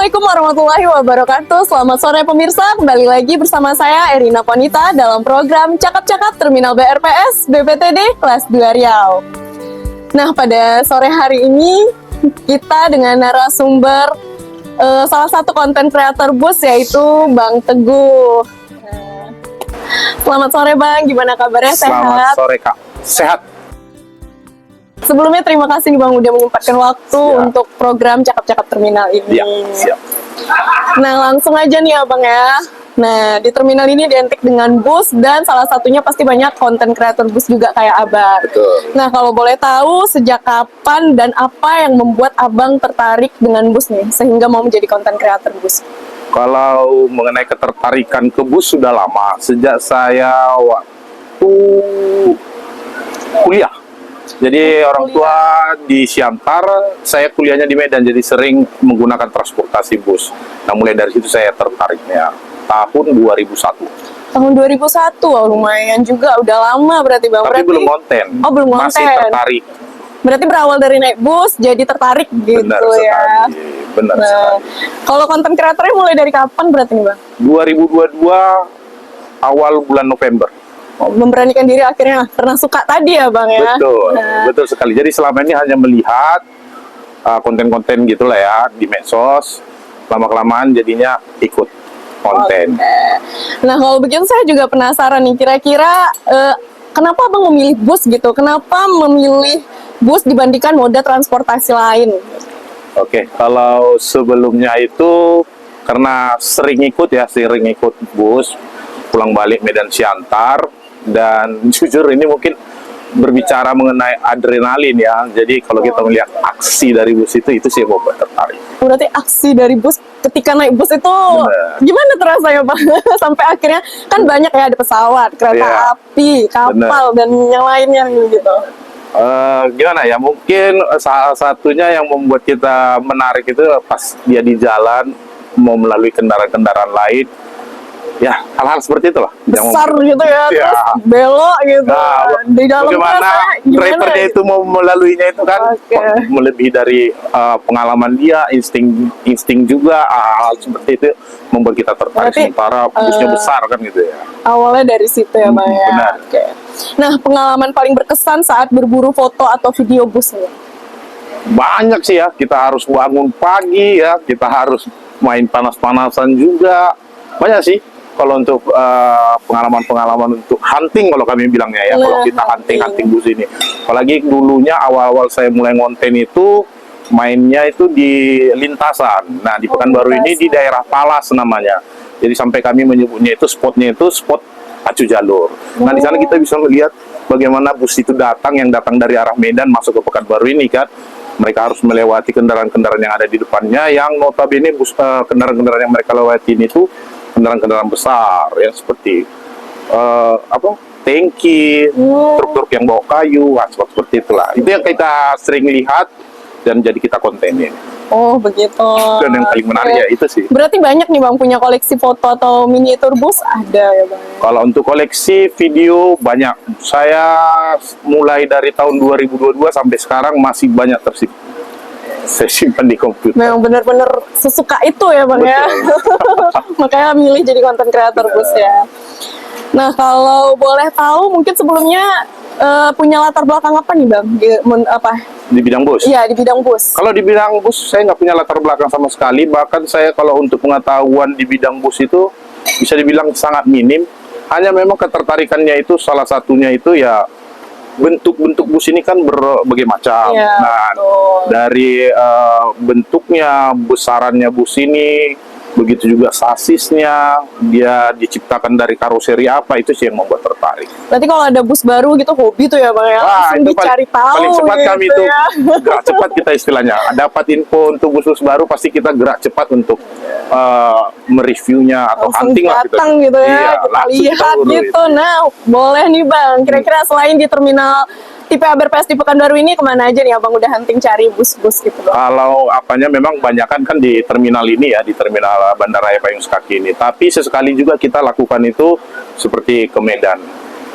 Assalamualaikum warahmatullahi wabarakatuh. Selamat sore pemirsa, kembali lagi bersama saya Erina Ponita dalam program Cakap-Cakap Terminal BRPS BPTD kelas 2 Riau. Nah, pada sore hari ini kita dengan narasumber salah satu konten kreator bus, yaitu Bang Teguh. Selamat sore Bang, gimana kabarnya? Selamat Sehat? sore Kak, sehat. Sebelumnya terima kasih nih Bang udah menyempatkan waktu Siap. untuk program Cakap-Cakap Terminal ini. Iya, siap. Nah, langsung aja nih ya Bang ya. Nah, di terminal ini identik dengan bus dan salah satunya pasti banyak konten kreator bus juga kayak Abang. Betul. Nah, kalau boleh tahu sejak kapan dan apa yang membuat Abang tertarik dengan bus nih sehingga mau menjadi konten kreator bus? Kalau mengenai ketertarikan ke bus sudah lama, sejak saya waktu kuliah. Jadi orang tua di Siantar, saya kuliahnya di Medan, jadi sering menggunakan transportasi bus. Nah, mulai dari situ saya tertariknya. Tahun 2001. Tahun 2001, oh, lumayan juga, udah lama berarti Bang. Tapi Berarti, belum konten. Oh, belum Masih konten. tertarik. Berarti berawal dari naik bus jadi tertarik gitu Benar ya. sekali. Benar Nah, sekali. kalau konten kreatornya mulai dari kapan berarti nih Bang? 2022 awal bulan November. Oh, memberanikan diri akhirnya karena suka tadi ya Bang ya. Betul, Nah, betul sekali. Jadi selama ini hanya melihat konten-konten gitulah ya di medsos. Lama-kelamaan jadinya ikut konten. nah, kalau begitu saya juga penasaran nih, kira-kira kenapa Abang memilih bus gitu? Kenapa memilih bus dibandingkan moda transportasi lain? Oke, kalau sebelumnya itu karena sering ikut bus pulang balik Medan Siantar, dan jujur ini mungkin berbicara mengenai adrenalin ya. Jadi kalau kita melihat aksi dari bus itu sih yang membuat tertarik. Berarti aksi dari bus ketika naik bus itu Bener. gimana terasanya Bang? Sampai akhirnya kan banyak ya, ada pesawat, kereta Iya. api, kapal, dan yang lainnya gitu. Gimana ya, mungkin salah satunya yang membuat kita menarik itu pas dia di jalan mau melalui kendaraan-kendaraan lain, ya hal-hal seperti itulah yang Besar gitu ya, Iya. terus belok gitu. Nah, Di dalam bagaimana rasanya gimana drivernya gitu? itu mau melaluinya itu kan Oke. melebihi dari pengalaman dia, insting juga, hal seperti itu membuat kita tertarik. Berarti, Sementara busnya besar kan gitu ya. Awalnya dari situ ya Bang ya. Benar. Oke. Nah, pengalaman paling berkesan saat berburu foto atau video bus nih? Banyak sih ya, kita harus bangun pagi ya, kita harus main panas-panasan juga. Banyak sih kalau untuk pengalaman-pengalaman untuk hunting, kalau kami bilangnya ya, kalau kita hunting bus ini. Apalagi dulunya awal-awal saya mulai ngonten itu mainnya itu di lintasan. Nah, di Pekanbaru ini di daerah Palas namanya. Jadi sampai kami menyebutnya itu spotnya itu spot pacu jalur. Nah, di sana kita bisa melihat bagaimana bus itu yang datang dari arah Medan masuk ke Pekanbaru ini kan. Mereka harus melewati kendaraan-kendaraan yang ada di depannya, yang notabene kendaraan-kendaraan yang mereka lewati itu kendaraan-kendaraan besar ya, seperti tangki, truk-truk yang bawa kayu, seperti itulah. Itu yang kita sering lihat dan jadi kita kontenin. Oh, begitu. Dan yang paling menarik ya itu sih. Berarti banyak nih Bang punya koleksi foto atau miniatur bus? Ada ya Bang? Kalau untuk koleksi video banyak. Saya mulai dari tahun 2022 sampai sekarang masih banyak tersimpan. Saya simpan di komputer. Memang benar-benar sesuka itu ya Bang ya. Makanya milih jadi konten kreator bus ya. Nah, kalau boleh tahu mungkin sebelumnya punya latar belakang apa nih Bang? Di bidang bus? Iya, di bidang bus. Kalau di bidang bus saya nggak punya latar belakang sama sekali. Bahkan saya kalau untuk pengetahuan di bidang bus itu bisa dibilang sangat minim. Hanya memang ketertarikannya itu salah satunya itu ya bentuk-bentuk bus ini kan berbagai macam. Iya, Nah, betul. dari bentuknya, besarannya bus ini, begitu juga sasisnya, dia diciptakan dari karoseri apa, itu sih yang membuat tertarik. Berarti kalau ada bus baru gitu hobi tuh ya Bang ya. Langsung itu dicari tahu paling cepat gitu kami itu ya. gerak cepat kita istilahnya. Dapat info untuk bus-bus baru pasti kita gerak cepat untuk mereviewnya atau Langsung hunting lah kita. datang gitu ya, Iya, kita langsung lihat urus. gitu. Nah, boleh nih Bang, kira-kira selain di terminal tipe BRPS di Pekanbaru ini kemana aja nih Abang udah hunting cari bus-bus gitu Bang? Kalau apanya memang kebanyakan kan di terminal ini ya, di terminal Bandaraya Payung Sekaki ini. Tapi sesekali juga kita lakukan itu seperti ke Medan.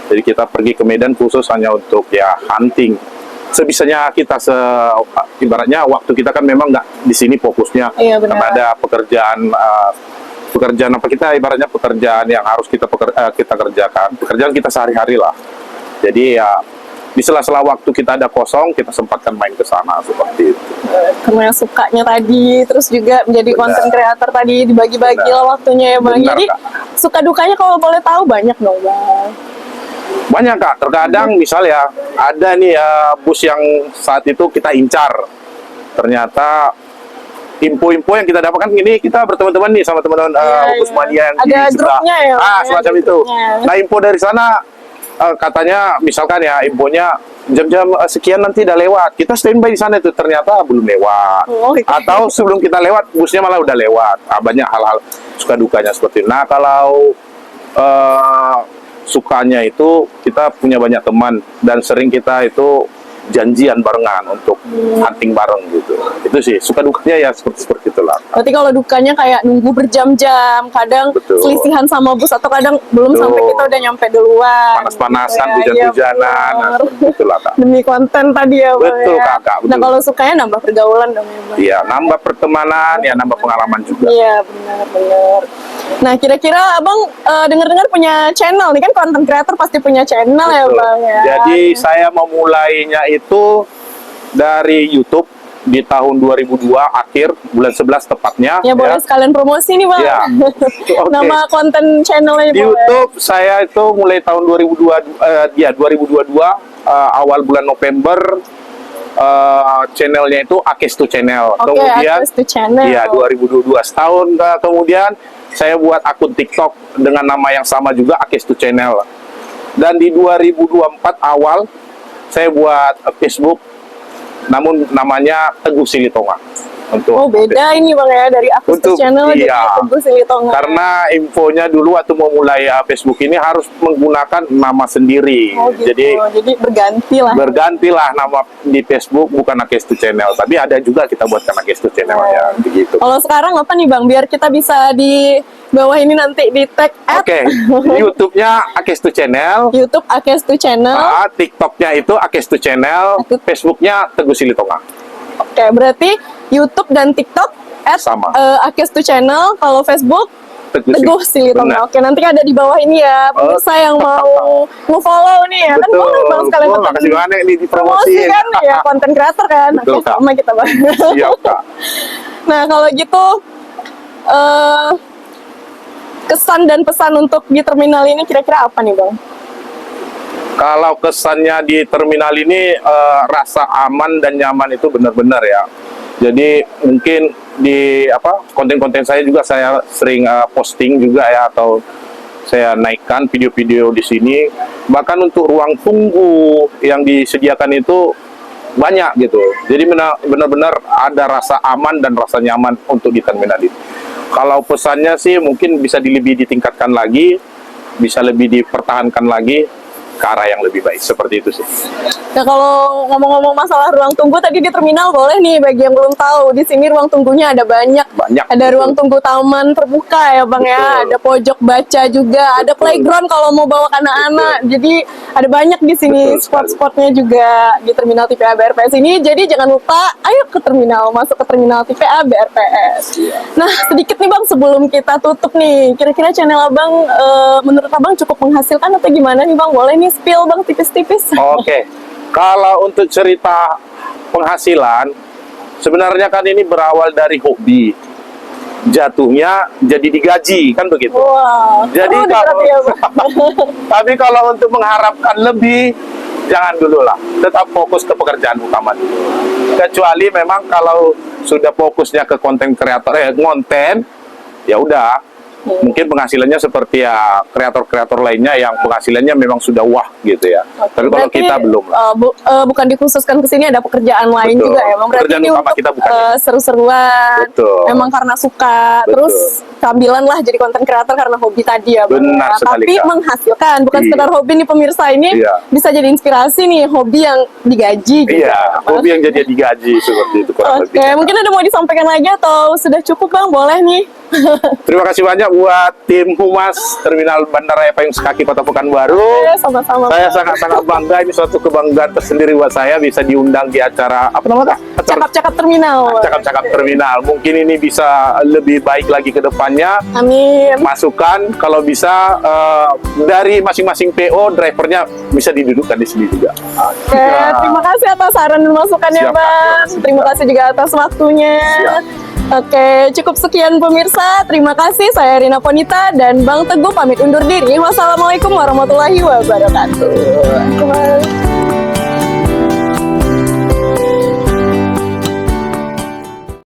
Jadi kita pergi ke Medan khusus hanya untuk ya hunting. sebisanya kita ibaratnya waktu kita kan memang nggak di sini fokusnya, Iya, benar. karena ada pekerjaan apa kita ibaratnya pekerjaan yang harus kita kerjakan, pekerjaan kita sehari-hari lah. Jadi ya di sela-sela waktu kita ada kosong, kita sempatkan main ke sana seperti itu. Karena sukanya tadi, terus juga menjadi Benar. konten kreator tadi, dibagi-bagi Benar. lah waktunya ya Bang. Benar, Jadi Kak. suka dukanya kalau boleh tahu banyak dong Bang. Banyak Kak, terkadang misal ya ada nih ya bus yang saat itu kita incar, ternyata info-info yang kita dapatkan ini, kita berteman-teman nih sama teman-teman Iya, bus iya. mania yang Ada di sebelah. grupnya ya, Bang, ya, Semacam ada itu. grupnya. Nah info dari sana katanya misalkan ya infonya jam-jam sekian nanti udah lewat, kita standby di sana itu, ternyata belum lewat. Oh, iya. Atau sebelum kita lewat busnya malah udah lewat. Banyak hal-hal suka dukanya seperti itu. Nah kalau sukanya itu kita punya banyak teman dan sering kita itu janjian barengan untuk hunting bareng gitu. Itu sih suka dukanya ya seperti itulah. Berarti kalau dukanya kayak nunggu berjam-jam, kadang Betul. selisihan sama bus atau kadang belum Betul. sampai kita udah nyampe duluan. Panas-panasan, gitu ya. hujan-hujanan, Iya, nah, benar. seperti itulah Kak. Demi konten tadi ya Bang Betul, ya. Kakak, betul. Nah kalau sukanya nambah pergaulan dong ya Bang. Iya, nambah pertemanan, ya nambah pengalaman juga. Iya benar-benar. Nah kira-kira abang dengar-dengar punya channel nih kan, konten kreator pasti punya channel ya Betul. Bang ya. Jadi saya memulainya itu dari YouTube di tahun 2002 akhir bulan 11 tepatnya. Ya boleh sekalian promosi nih Bang. Ya. Oke. Nama konten channelnya Di boleh. YouTube saya itu mulai tahun 2022 awal bulan November, channelnya itu Akestu Channel. Oke, Kemudian Akestu Channel. Iya 2022 setahun kemudian saya buat akun TikTok dengan nama yang sama juga Akestu Channel. Dan di 2024 awal saya buat Facebook, namun namanya Teguh Silitonga. Untuk Oh beda ini Bang ya, dari Akestu Untuk- Channel jadi iya. Teguh Silitonga. Karena infonya dulu waktu mau mulai Facebook ini harus menggunakan nama sendiri. Oh gitu. Jadi berganti lah. Bergantilah nama di Facebook bukan Akestu Channel, tapi ada juga kita buatkan Akestu Channel ya begitu. Kalau sekarang apa nih Bang, biar kita bisa di bawah ini nanti di tag at Oke, YouTube-nya Akestu Channel, YouTube Akestu Channel. TikTok-nya itu Akestu Channel, Facebook-nya Teguh Silitonga. Oke, berarti YouTube dan TikTok at Sama. Akestu Channel. Kalau Facebook Teguh Silitonga. Benar. Oke, nanti ada di bawah ini ya. Pemirsa yang mau nge-follow nih ya. Kan boleh Bang sekalian Betul, ikutan makasih banyak ini promosi dipromosiin. kan ya, konten kreator kan. Betul, Oke, Kak. sama kita Bang. Siap, Kak. Nah, kalau gitu kesan dan pesan untuk di terminal ini kira-kira apa nih Bang? Kalau kesannya di terminal ini rasa aman dan nyaman itu benar-benar ya. Jadi mungkin di konten-konten saya juga saya sering posting juga ya, atau saya naikkan video-video di sini. Bahkan untuk ruang tunggu yang disediakan itu banyak gitu. Jadi benar-benar ada rasa aman dan rasa nyaman untuk di terminal ini. Kalau pesannya sih mungkin bisa lebih ditingkatkan lagi, bisa lebih dipertahankan lagi ke arah yang lebih baik, seperti itu sih. Nah kalau ngomong-ngomong masalah ruang tunggu tadi di terminal, boleh nih bagi yang belum tahu, di sini ruang tunggunya ada banyak. Ada betul. ruang tunggu taman terbuka ya Bang ya, Betul. ada pojok baca juga, ada Betul. playground kalau mau bawa anak-anak. Jadi ada banyak di sini Betul sekali. spot-spotnya juga di terminal TPA BRPS ini. Jadi jangan lupa, ayo ke terminal, masuk ke terminal TPA BRPS. Iya. Nah sedikit nih Bang sebelum kita tutup nih, kira-kira channel Abang menurut Abang cukup menghasilkan atau gimana nih Bang? Boleh nih spill Bang tipis-tipis. Oke, kalau untuk cerita penghasilan, sebenarnya kan ini berawal dari hobi. Jatuhnya jadi digaji, kan begitu. Wah, Jadi seru nih kalau- berarti ya, Bang. Tapi kalau untuk mengharapkan lebih, jangan dulu lah. Tetap fokus ke pekerjaan utama dulu. Kecuali memang kalau sudah fokusnya ke konten kreator, konten, ya udah. Mungkin penghasilannya seperti ya kreator-kreator lainnya yang penghasilannya memang sudah wah gitu ya. Tapi kalau Berarti, kita belum lah. bukan dikhususkan ke sini, ada pekerjaan lain Betul. juga ya Bang. Berarti Pekerjaan ini utama untuk kita bukan itu. seru-seruan. Betul. Memang karena suka. Betul. Terus sambilan lah jadi konten kreator karena hobi tadi ya Bang. Benar sekali, Tapi Kak. menghasilkan, bukan Iya. sekedar hobi nih pemirsa ini. Iya. Bisa jadi inspirasi nih, hobi yang digaji gitu. Iya, hobi yang jadi digaji seperti itu kurang Oke, lebih. mungkin ada mau disampaikan lagi atau sudah cukup Bang? Boleh nih. Terima kasih banyak buat tim Humas Terminal Bandara Payung Sekaki Kota Pekanbaru. Sama-sama. Saya sangat-sangat bangga, ini suatu kebanggaan tersendiri buat saya bisa diundang di acara apa namanya? Cakap-cakap terminal. Cakap-cakap terminal. Mungkin ini bisa lebih baik lagi ke depannya. Amin. Masukan kalau bisa dari masing-masing PO drivernya bisa didudukkan di sini juga. Oke, terima kasih atas saran dan masukannya, Siap, Bang. Kak. Terima kasih juga atas waktunya. Siap. Oke, cukup sekian pemirsa. Terima kasih. Saya Rina Ponita dan Bang Teguh pamit undur diri. Wassalamualaikum warahmatullahi wabarakatuh.